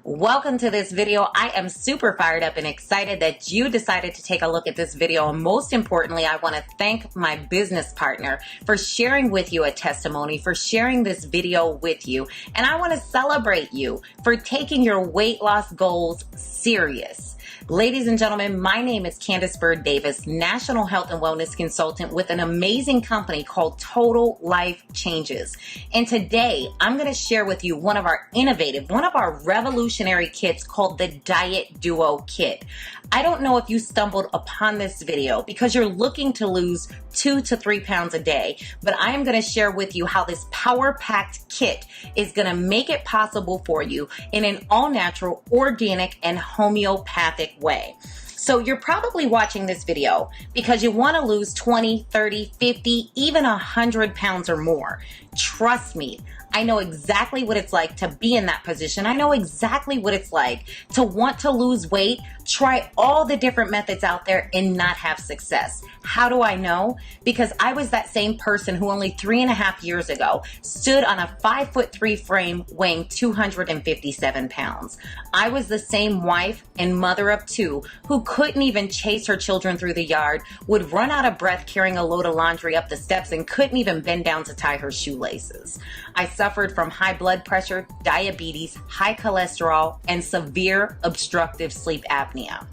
Welcome to this video. I am super fired up and excited that you decided to take a look at this video. And most importantly, I want to thank my business partner for sharing with you a testimony, for sharing this video with you. And I want to celebrate you for taking your weight loss goals serious. Ladies and gentlemen, my name is Candace Bird Davis, National Health and Wellness Consultant with an amazing company called Total Life Changes. And today I'm going to share with you one of our innovative, one of our revolutionary kits called the Diet Duo Kit. I don't know if you stumbled upon this video because you're looking to lose 2 to 3 pounds a day, but I am going to share with you how this power-packed kit is going to make it possible for you in an all-natural, organic, and homeopathic way. So you're probably watching this video because you want to lose 20, 30, 50, even 100 pounds or more. Trust me, I know exactly what it's like to be in that position. I know exactly what it's like to want to lose weight, try all the different methods out there and not have success. How do I know? Because I was that same person who only 3.5 years ago stood on a 5'3" frame weighing 257 pounds. I was the same wife and mother of 2 who couldn't even chase her children through the yard, would run out of breath carrying a load of laundry up the steps, and couldn't even bend down to tie her shoelaces. I suffered from high blood pressure, diabetes, high cholesterol, and severe obstructive sleep apnea.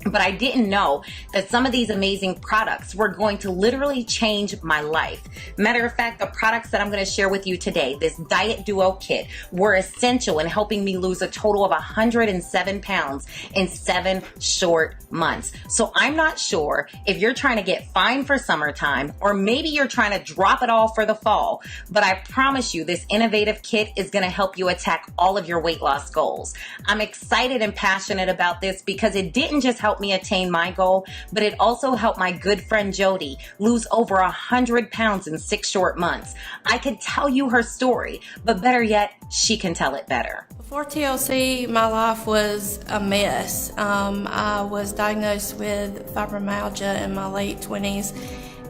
But I didn't know that some of these amazing products were going to literally change my life. Matter of fact, the products that I'm going to share with you today, this Diet Duo Kit, were essential in helping me lose a total of 107 pounds in 7 short months. So I'm not sure if you're trying to get fine for summertime or maybe you're trying to drop it all for the fall, but I promise you this innovative kit is going to help you attack all of your weight loss goals. I'm excited and passionate about this because it didn't just help me attain my goal, but it also helped my good friend Jody lose over 100 pounds in 6 short months. I could tell you her story, but better yet, she can tell it better. Before TLC, my life was a mess. I was diagnosed with fibromyalgia in my late 20s,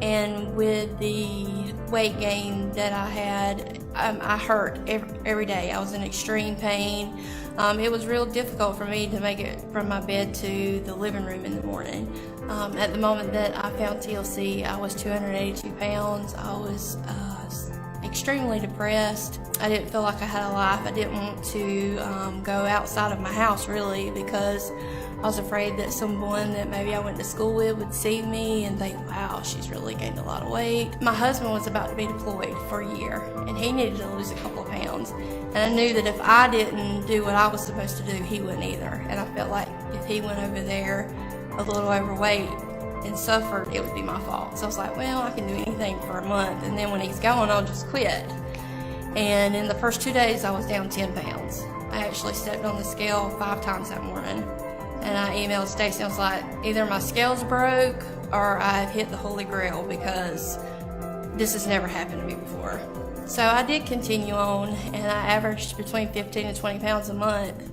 and with the weight gain that I had, I hurt every day. I was in extreme pain. It was real difficult for me to make it from my bed to the living room in the morning. At the moment that I found TLC, I was 282 pounds. I was extremely depressed. I didn't feel like I had a life. I didn't want to go outside of my house really because I was afraid that someone that maybe I went to school with would see me and think, wow, she's really gained a lot of weight. My husband was about to be deployed for a year and he needed to lose a couple of pounds. And I knew that if I didn't do what I was supposed to do, he wouldn't either. And I felt like if he went over there a little overweight and suffered, it would be my fault. So I was like, well, I can do anything for a month, and then when he's gone, I'll just quit. And in the first 2 days, I was down 10 pounds. I actually stepped on the scale 5 times that morning. And I emailed Stacy, I was like, either my scales broke or I've hit the Holy Grail because this has never happened to me before. So I did continue on, and I averaged between 15 and 20 pounds a month.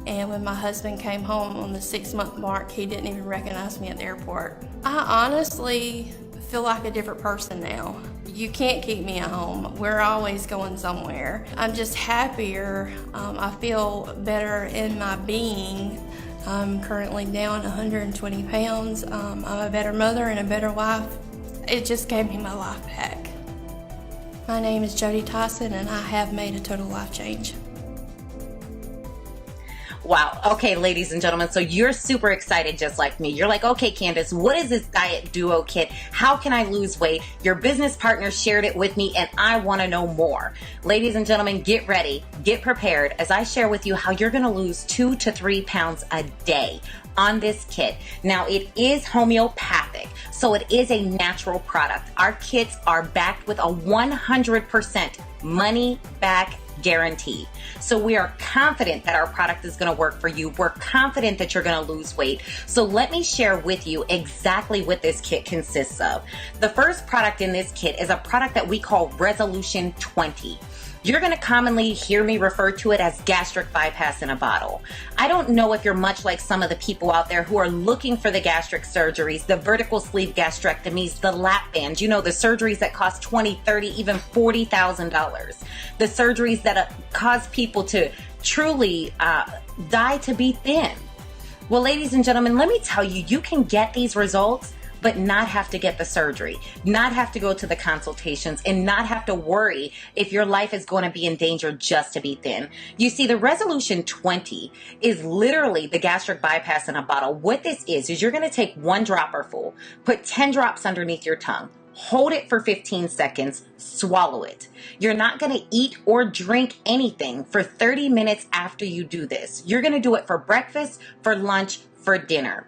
And when my husband came home on the 6-month mark, he didn't even recognize me at the airport. I honestly feel like a different person now. You can't keep me at home. We're always going somewhere. I'm just happier. I feel better in my being. I'm currently down 120 pounds. I'm a better mother and a better wife. It just gave me my life back. My name is Jody Tyson, and I have made a total life change. Wow. Okay, ladies and gentlemen, so you're super excited just like me. You're like, okay, Candace, what is this Diet Duo Kit? How can I lose weight? Your business partner shared it with me and I want to know more. Ladies and gentlemen, get ready, get prepared as I share with you how you're going to lose 2 to 3 pounds a day on this kit. Now, it is homeopathic, so it is a natural product. Our kits are backed with a 100% money back guarantee. So we are confident that our product is going to work for you. We're confident that you're going to lose weight. So let me share with you exactly what this kit consists of. The first product in this kit is a product that we call Resolution 20. You're going to commonly hear me refer to it as gastric bypass in a bottle. I don't know if you're much like some of the people out there who are looking for the gastric surgeries, the vertical sleeve gastrectomies, the lap bands, you know, the surgeries that cost $20, $30, even $40,000. The surgeries that cause people to truly die to be thin. Well, ladies and gentlemen, let me tell you, you can get these results but not have to get the surgery, not have to go to the consultations, and not have to worry if your life is going to be in danger just to be thin. You see, the Resolution 20 is literally the gastric bypass in a bottle. What this is you're going to take 1 dropper full, put 10 drops underneath your tongue, hold it for 15 seconds, swallow it. You're not going to eat or drink anything for 30 minutes after you do this. You're going to do it for breakfast, for lunch, for dinner.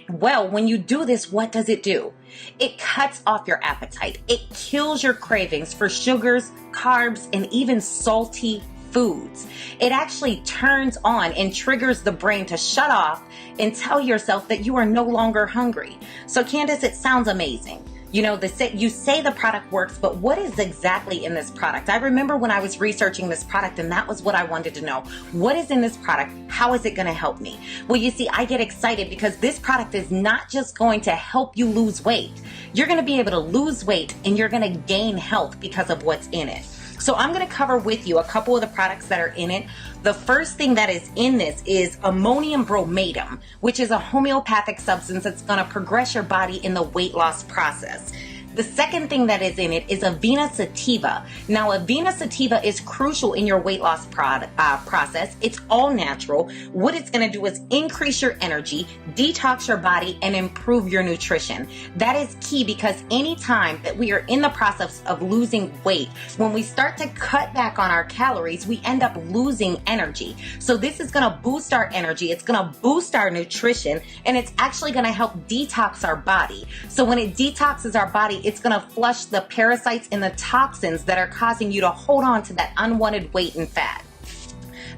Well, when you do this, what does it do? It cuts off your appetite. It kills your cravings for sugars, carbs, and even salty foods. It actually turns on and triggers the brain to shut off and tell yourself that you are no longer hungry. So Candace, it sounds amazing. You know, you say the product works, but what is exactly in this product? I remember when I was researching this product, and that was what I wanted to know. What is in this product? How is it going to help me? Well, you see, I get excited because this product is not just going to help you lose weight. You're going to be able to lose weight and you're going to gain health because of what's in it. So I'm going to cover with you a couple of the products that are in it. The first thing that is in this is ammonium bromatum, which is a homeopathic substance that's going to progress your body in the weight loss process. The second thing that is in it is Avena sativa. Now, Avena sativa is crucial in your weight loss process. It's all natural. What it's going to do is increase your energy, detox your body, and improve your nutrition. That is key because anytime that we are in the process of losing weight, when we start to cut back on our calories, we end up losing energy. So this is going to boost our energy. It's going to boost our nutrition, and it's actually going to help detox our body. So when it detoxes our body, it's going to flush the parasites and the toxins that are causing you to hold on to that unwanted weight and fat.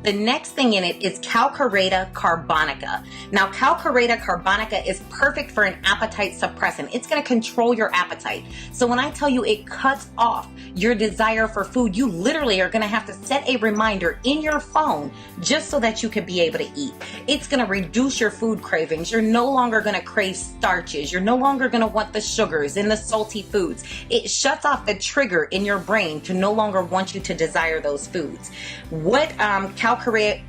The next thing in it is Calcareta carbonica. Now, Calcareta carbonica is perfect for an appetite suppressant. It's going to control your appetite. So when I tell you it cuts off your desire for food, you literally are going to have to set a reminder in your phone just so that you can be able to eat. It's going to reduce your food cravings. You're no longer going to crave starches. You're no longer going to want the sugars and the salty foods. It shuts off the trigger in your brain to no longer want you to desire those foods. What Calcareta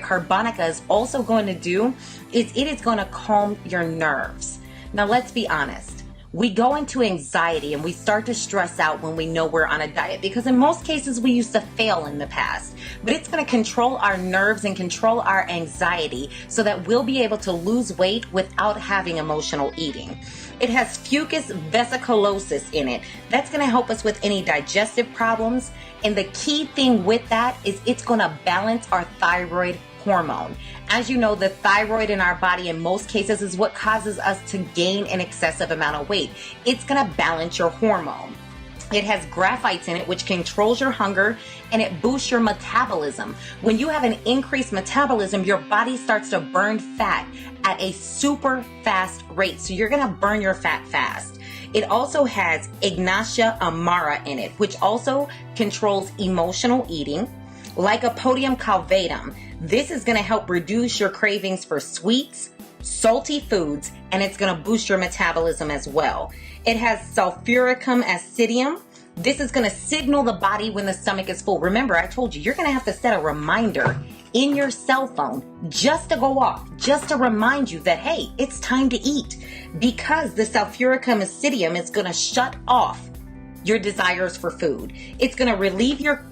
carbonica is also going to do is it is going to calm your nerves. Now, let's be honest. We go into anxiety and we start to stress out when we know we're on a diet because in most cases we used to fail in the past. But it's going to control our nerves and control our anxiety so that we'll be able to lose weight without having emotional eating. It has fucus vesiculosis in it. That's going to help us with any digestive problems. And the key thing with that is it's going to balance our thyroid hormone. As you know, the thyroid in our body in most cases is what causes us to gain an excessive amount of weight. It's going to balance your hormone. It has graphites in it, which controls your hunger and it boosts your metabolism. When you have an increased metabolism, your body starts to burn fat at a super fast rate. So you're going to burn your fat fast. It also has Ignatia amara in it, which also controls emotional eating. Lycopodium calvatum. This is going to help reduce your cravings for sweets, salty foods, and it's going to boost your metabolism as well. It has sulfuricum acidium. This is going to signal the body when the stomach is full. Remember, I told you, you're going to have to set a reminder in your cell phone just to go off, just to remind you that, hey, it's time to eat, because the sulfuricum acidium is going to shut off your desires for food. It's going to relieve your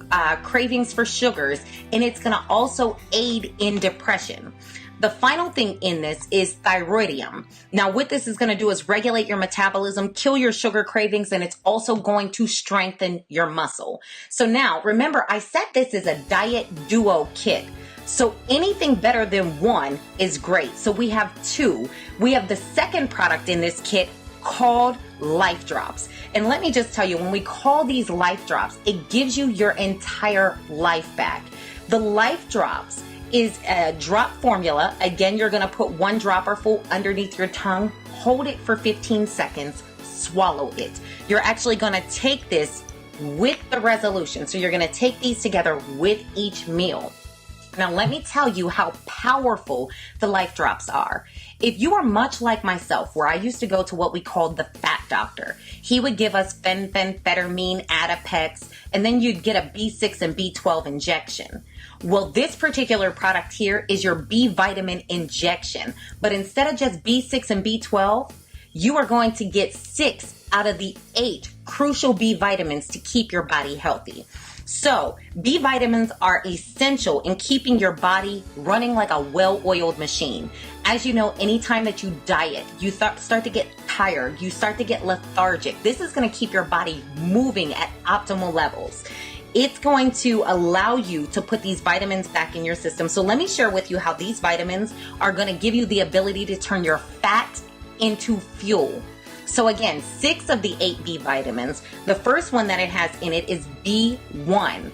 cravings for sugars, and it's going to also aid in depression. The final thing in this is thyroidium. Now, what this is going to do is regulate your metabolism, kill your sugar cravings, and it's also going to strengthen your muscle. So now, remember, I said this is a diet duo kit. So anything better than one is great. So we have two. We have the second product in this kit called Life Drops. And let me just tell you, when we call these Life Drops, it gives you your entire life back. The Life Drops is a drop formula. Again, you're going to put 1 dropper full underneath your tongue, hold it for 15 seconds, swallow it. You're actually going to take this with the resolution. So you're going to take these together with each meal. Now, let me tell you how powerful the Life Drops are. If you are much like myself, where I used to go to what we called the fat doctor, he would give us phenpharmine, Adipex, and then you'd get a B6 and B12 injection. Well, this particular product here is your B vitamin injection, but instead of just B6 and B12, you are going to get 6 out of the 8 crucial B vitamins to keep your body healthy. So, B vitamins are essential in keeping your body running like a well-oiled machine. As you know, anytime that you diet, you start to get tired, you start to get lethargic. This is going to keep your body moving at optimal levels. It's going to allow you to put these vitamins back in your system. So let me share with you how these vitamins are going to give you the ability to turn your fat into fuel. So again, 6 of the 8 B vitamins. The first one that it has in it is B1.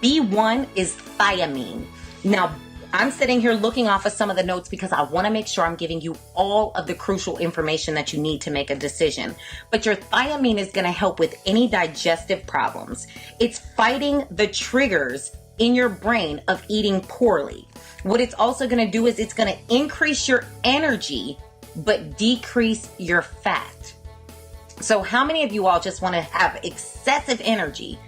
B1 is thiamine. Now, I'm sitting here looking off of some of the notes because I want to make sure I'm giving you all of the crucial information that you need to make a decision. But your thiamine is going to help with any digestive problems. It's fighting the triggers in your brain of eating poorly. What it's also going to do is it's going to increase your energy but decrease your fat. So how many of you all just want to have excessive energy,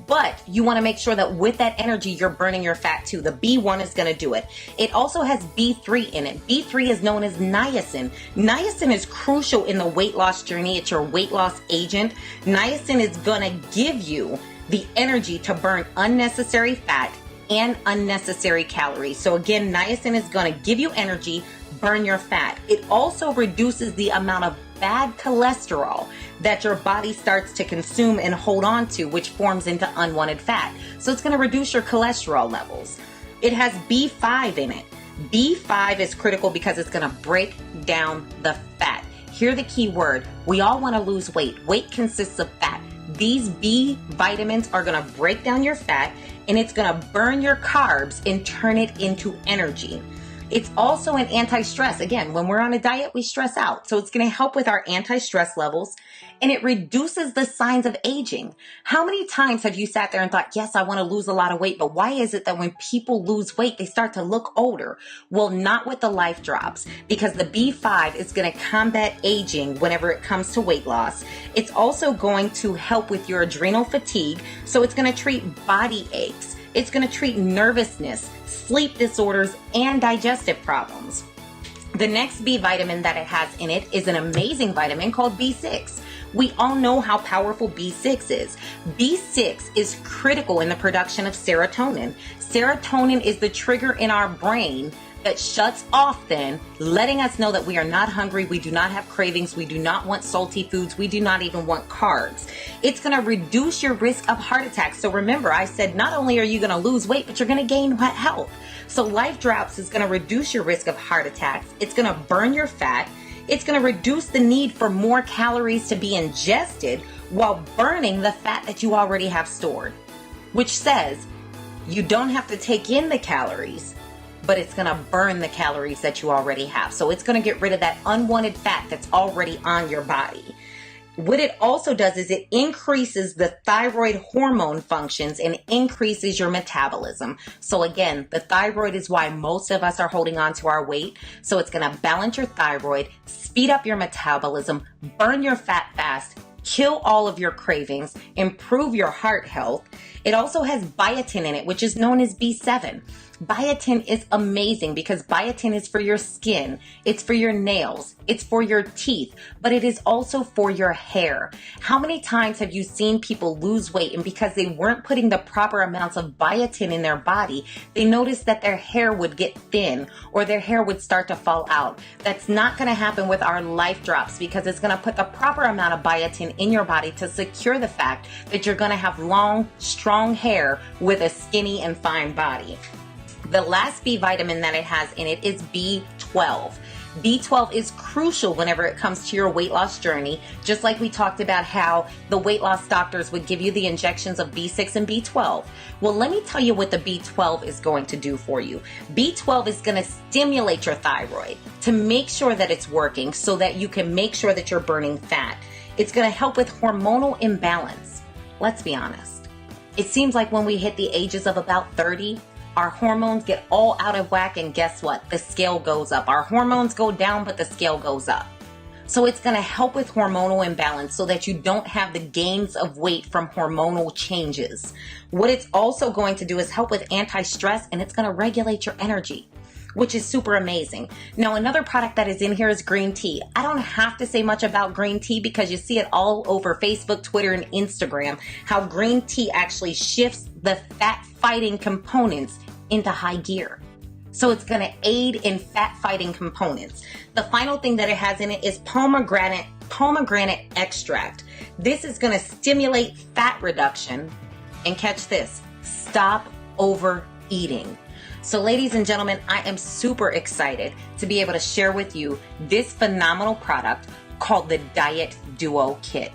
but you want to make sure that with that energy, you're burning your fat too? The B1 is going to do it. It also has B3 in it. B3 is known as niacin. Niacin is crucial in the weight loss journey. It's your weight loss agent. Niacin is going to give you the energy to burn unnecessary fat and unnecessary calories. So again, niacin is going to give you energy, burn your fat. It also reduces the amount of bad cholesterol that your body starts to consume and hold on to, which forms into unwanted fat. So it's going to reduce your cholesterol levels. It has B5 in it. B5 is critical because it's going to break down the fat. Hear the key word. We all want to lose weight. Weight consists of fat. These B vitamins are going to break down your fat, and it's going to burn your carbs and turn it into energy. It's also an anti-stress. Again, when we're on a diet, we stress out. So it's going to help with our anti-stress levels, and it reduces the signs of aging. How many times have you sat there and thought, yes, I want to lose a lot of weight, but why is it that when people lose weight, they start to look older? Well, not with the Life Drops, because the B5 is going to combat aging whenever it comes to weight loss. It's also going to help with your adrenal fatigue. So it's going to treat body aches. It's going to treat nervousness, sleep disorders, and digestive problems. The next B vitamin that it has in it is an amazing vitamin called B6. We all know how powerful B6 is. B6 is critical in the production of serotonin. Serotonin is the trigger in our brain that shuts off then, letting us know that we are not hungry, we do not have cravings, we do not want salty foods, we do not even want carbs. It's going to reduce your risk of heart attacks. So remember, I said not only are you going to lose weight, but you're going to gain health. So Life Drops is going to reduce your risk of heart attacks. It's going to burn your fat. It's going to reduce the need for more calories to be ingested while burning the fat that you already have stored, which says you don't have to take in the calories, but it's going to burn the calories that you already have. So it's going to get rid of that unwanted fat that's already on your body. What it also does is it increases the thyroid hormone functions and increases your metabolism. So again, the thyroid is why most of us are holding on to our weight. So it's going to balance your thyroid, speed up your metabolism, burn your fat fast, kill all of your cravings, improve your heart health. It also has biotin in it, which is known as B7. Biotin is amazing because biotin is for your skin, it's for your nails, it's for your teeth, but it is also for your hair. How many times have you seen people lose weight and because they weren't putting the proper amounts of biotin in their body, they noticed that their hair would get thin or their hair would start to fall out? That's not going to happen with our Life Drops because it's going to put the proper amount of biotin in your body to secure the fact that you're going to have long, strong hair with a skinny and fine body. The last B vitamin that it has in it is B12. B12 is crucial whenever it comes to your weight loss journey, just like we talked about how the weight loss doctors would give you the injections of B6 and B12. Well, let me tell you what the B12 is going to do for you. B12 is going to stimulate your thyroid to make sure that it's working so that you can make sure that you're burning fat. It's going to help with hormonal imbalance. Let's be honest. It seems like when we hit the ages of about 30, our hormones get all out of whack, and guess what? The scale goes up. Our hormones go down, but the scale goes up. So it's going to help with hormonal imbalance so that you don't have the gains of weight from hormonal changes. What it's also going to do is help with anti-stress, and it's going to regulate your energy, which is super amazing. Now, another product that is in here is green tea. I don't have to say much about green tea because you see it all over Facebook, Twitter, and Instagram, how green tea actually shifts the fat fighting components into high gear. So it's going to aid in fat fighting components. The final thing that it has in it is pomegranate extract. This is going to stimulate fat reduction, and catch this, stop overeating. So ladies and gentlemen, I am super excited to be able to share with you this phenomenal product called the Diet Duo Kit.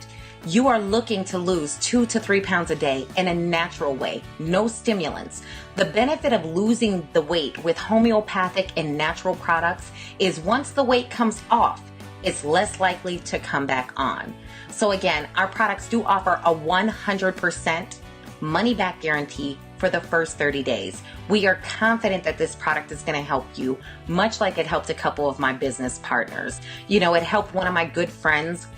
You are looking to lose 2 to 3 pounds a day in a natural way, no stimulants. The benefit of losing the weight with homeopathic and natural products is once the weight comes off, it's less likely to come back on. So again, our products do offer a 100% money back guarantee for the first 30 days. We are confident that this product is going to help you, much like it helped a couple of my business partners. You know, it helped one of my good friends,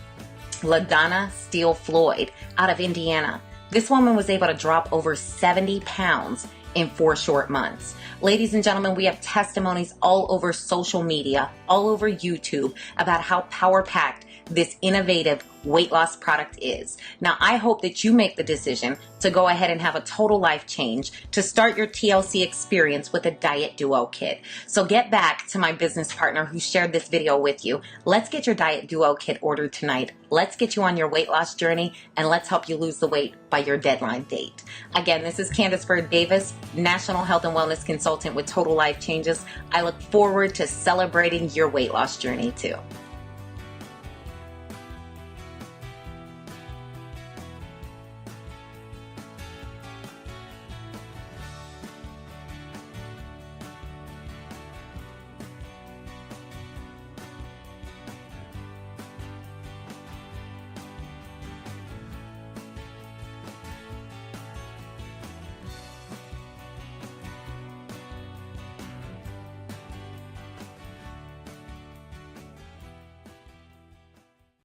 LaDonna Steele Floyd, out of Indiana. This woman was able to drop over 70 pounds in 4 short months. Ladies and gentlemen, we have testimonies all over social media, all over YouTube, about how power-packed this innovative weight loss product is. Now, I hope that you make the decision to go ahead and have a total life change to start your TLC experience with a Diet Duo Kit. So get back to my business partner who shared this video with you. Let's get your Diet Duo Kit ordered tonight. Let's get you on your weight loss journey, and let's help you lose the weight by your deadline date. Again, this is Candace Bird Davis, National Health and Wellness Consultant with Total Life Changes. I look forward to celebrating your weight loss journey too.